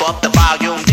up the volume.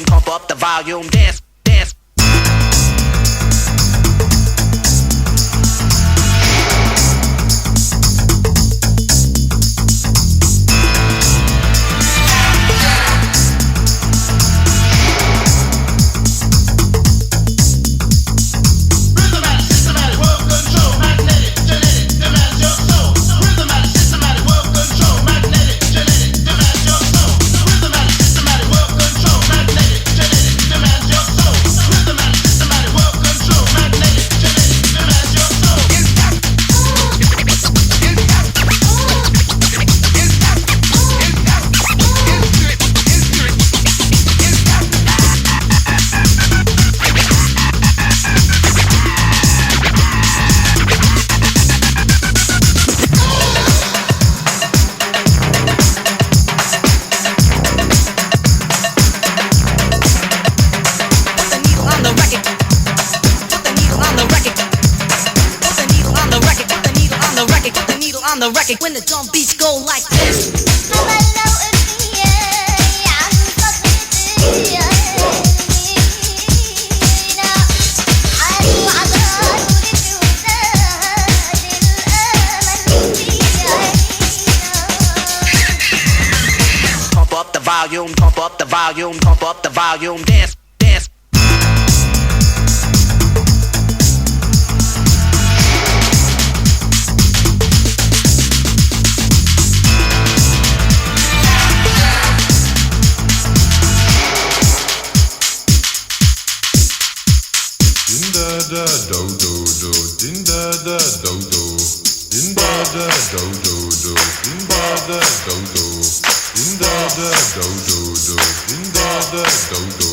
Pump up the volume, dance, dance. On the record when the drum beats go like this. Pump up the volume, pump up the volume, pump up the volume, dance, dance. Da do do do, din da da do do, din da da do do do, din da da do do, din da da do do do, din da da do do,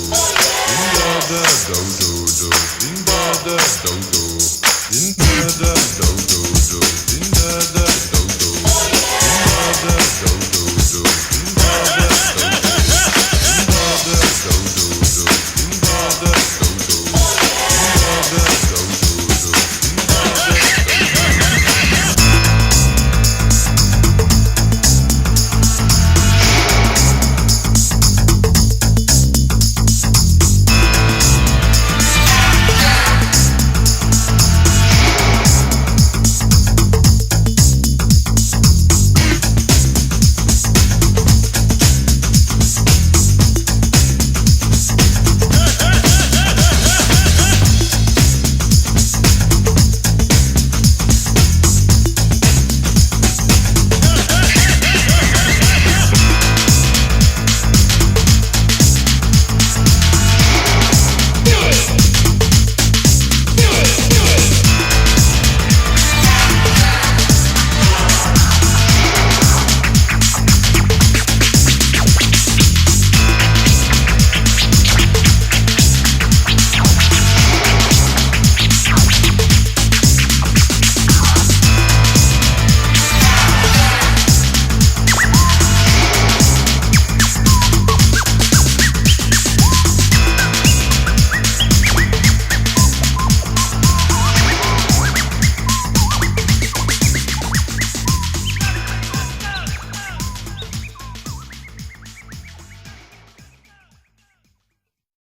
din da da do do do, din da da do do, din da da do do do.